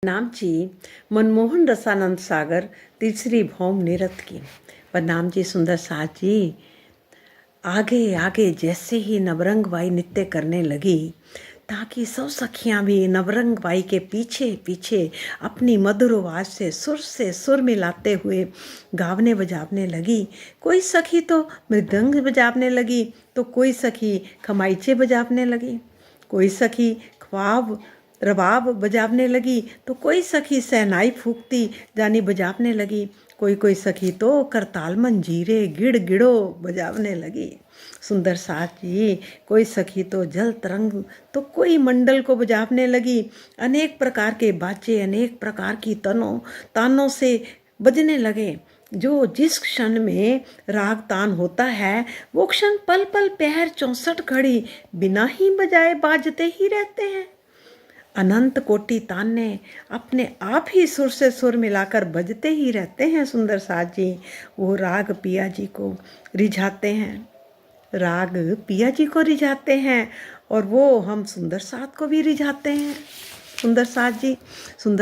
नामची मनमोहन रसानंद सागर तीसरी भौम निरत की। प्रणाम जी सुंदर साथ जी। आगे आगे जैसे ही नवरंग बाई नृत्य करने लगी ताकि सब सखियां भी नवरंग बाई के पीछे पीछे अपनी मधुर आवाज से सुर मिलाते हुए गावने बजावने लगी। कोई सखी तो मृदंग बजावने लगी तो कोई सखी खमाइचे बजावने लगी, कोई सखी ख्वाब रबाब बजावने लगी तो कोई सखी सहनाई फूकती जानी बजावने लगी, कोई कोई सखी तो करताल मंजीरे गिड़ गिड़ो बजावने लगी। सुंदर साथ जी कोई सखी तो जल तरंग तो कोई मंडल को बजावने लगी। अनेक प्रकार के बाजे अनेक प्रकार की तानों से बजने लगे। जो जिस क्षण में राग तान होता है वो क्षण पल पल पहर 64 घड़ी बिना ही बजाए बाजते ही रहते हैं। अनंत कोटि ताने अपने आप ही सुर से सुर मिलाकर बजते ही रहते हैं। सुंदर साथ जी वो राग पिया जी को रिझाते हैं, राग पिया जी को रिझाते हैं और वो हम सुंदर साथ को भी रिझाते हैं। सुंदर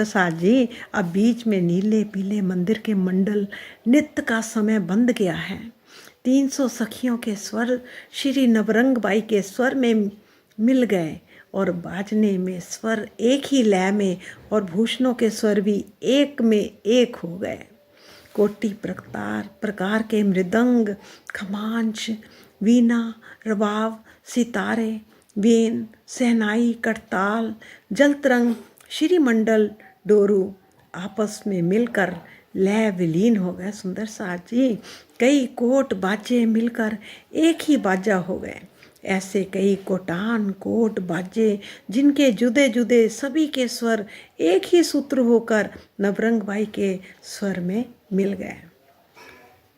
साथ जी अब बीच में नीले पीले मंदिर के मंडल नृत्य का समय बंद गया है। 300 सखियों के स्वर श्री नवरंग बाई के स्वर में मिल गए और बाजने में स्वर एक ही लय में और भूषणों के स्वर भी एक में एक हो गए। कोटि प्रकार के मृदंग, खमांच, वीणा, रबाब, सितारे, वेन, सहनाई, करताल, जलतरंग, श्रीमंडल, डोरू आपस में मिलकर लय विलीन हो गए। सुंदर साथ जी कई कोट बाजे मिलकर एक ही बाजा हो गए। ऐसे कई कोटान कोट बाजे जिनके जुदे जुदे सभी के स्वर एक ही सूत्र होकर नवरंग बाई के स्वर में मिल गए।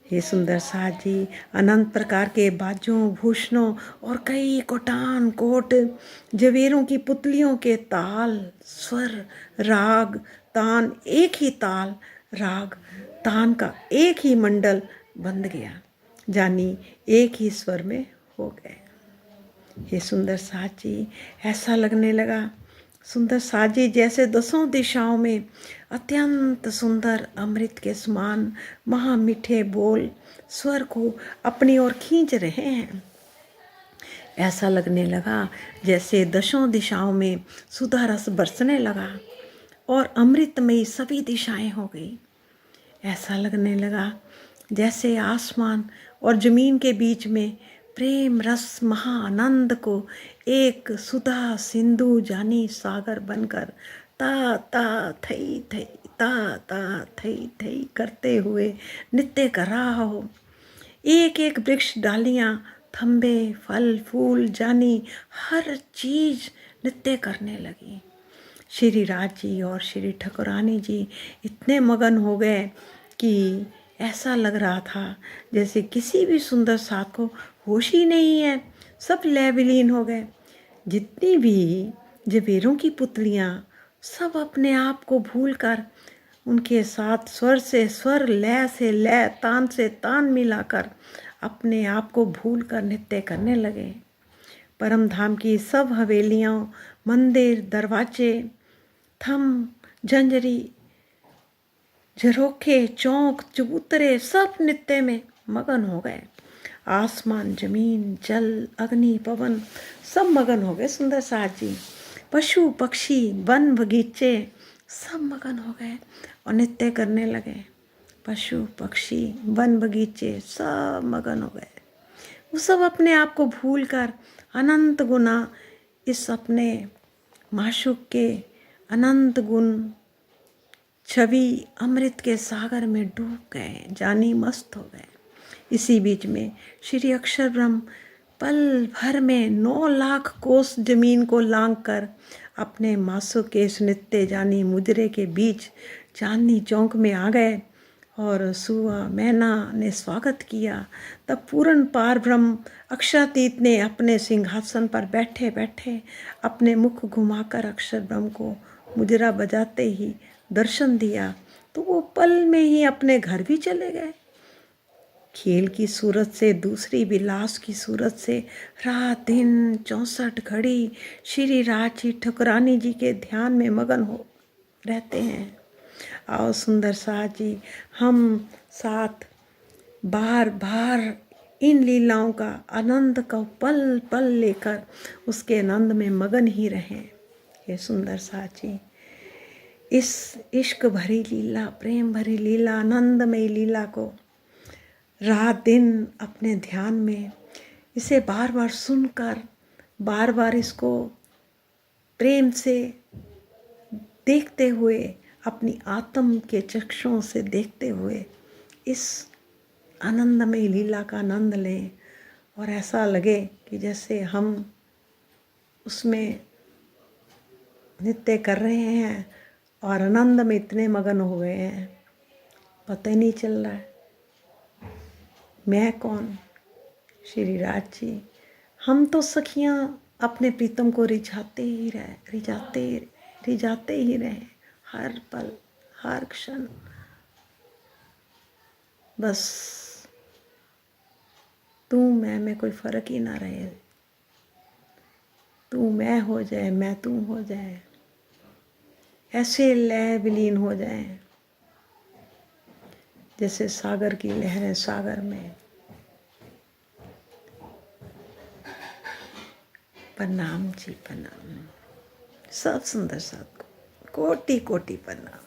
हे सुंदर साथ जी अनंत प्रकार के बाजों भूषणों और कई कोटान कोट जवेरों की पुतलियों के ताल स्वर राग तान एक ही ताल राग तान का एक ही मंडल बंध गया, जानी एक ही स्वर में हो गए। हे सुंदर साथ जी ऐसा लगने लगा सुंदर साथ जी जैसे 10 दिशाओं में अत्यंत सुंदर अमृत के समान महामीठे बोल स्वर को अपनी ओर खींच रहे हैं। ऐसा लगने लगा जैसे 10 दिशाओं में सुधा रस बरसने लगा और अमृतमयी सभी दिशाएं हो गई। ऐसा लगने लगा जैसे आसमान और जमीन के बीच में प्रेम रस महाआनंद को एक सुधा सिंधु जानी सागर बनकर ता थई थई ता थई थई करते हुए नृत्य कर रहा हो। एक एक वृक्ष डालियां थंबे फल फूल जानी हर चीज नृत्य करने लगी। श्री राज जी और श्री ठकुरानी जी इतने मगन हो गए कि ऐसा लग रहा था जैसे किसी भी सुंदर साथ को होश ही नहीं है, सब लय विलीन हो गए। जितनी भी जवेरों की पुतलियाँ सब अपने आप को भूलकर उनके साथ स्वर से स्वर लय से लय तान से तान मिलाकर अपने आप को भूलकर नृत्य करने लगे। परम धाम की सब हवेलियाँ मंदिर दरवाजे थम झंझरी झरोखे चौक चबूतरे सब नृत्य में मगन हो गए। आसमान जमीन जल अग्नि पवन सब मगन हो गए। सुंदर साथ जी पशु पक्षी वन बगीचे सब मगन हो गए और नृत्य करने लगे। पशु पक्षी वन बगीचे सब मगन हो गए। वो सब अपने आप को भूलकर अनंत गुना इस अपने माशूक के अनंत गुण छवि अमृत के सागर में डूब गए, जानी मस्त हो गए। इसी बीच में श्री अक्षर ब्रह्म पल भर में 9 लाख कोस जमीन को लांग कर अपने मासो के इस नृत्य जानी मुजरे के बीच चांदनी चौक में आ गए और सुआ मैना ने स्वागत किया। तब पूर्ण पार ब्रह्म अक्षरातीत ने अपने सिंहासन पर बैठे बैठे अपने मुख घुमाकर अक्षर ब्रह्म को मुजरा बजाते ही दर्शन दिया तो वो पल में ही अपने घर भी चले गए। खेल की सूरत से दूसरी विलास की सूरत से रात दिन 64 घड़ी श्री राज जी ठकुरानी जी के ध्यान में मगन हो रहते हैं। आओ सुंदर साज जी, हम साथ बार बार इन लीलाओं का आनंद का पल पल लेकर उसके आनंद में मगन ही रहें। ये सुंदर साज जी, इस इश्क भरी लीला, प्रेम भरी लीला, आनंदमयी लीला को रात दिन अपने ध्यान में इसे बार बार सुनकर, बार बार इसको प्रेम से देखते हुए, अपनी आत्म के चक्षुओं से देखते हुए इस आनंदमय लीला का आनंद लें और ऐसा लगे कि जैसे हम उसमें नृत्य कर रहे हैं और आनंद में इतने मगन हो गए हैं, पता ही नहीं चल रहा है मैं कौन। श्री राज जी, हम तो सखियां अपने प्रीतम को रिझाते ही रहे हर पल हर क्षण। बस तू मैं में कोई फर्क ही ना रहे, तू मैं हो जाए, मैं तू हो जाए, ऐसे लय विलीन हो जाए जैसे सागर की लहरें सागर में। प्रणाम जी, प्रणाम। सब सुंदर साथ को कोटि कोटि प्रणाम।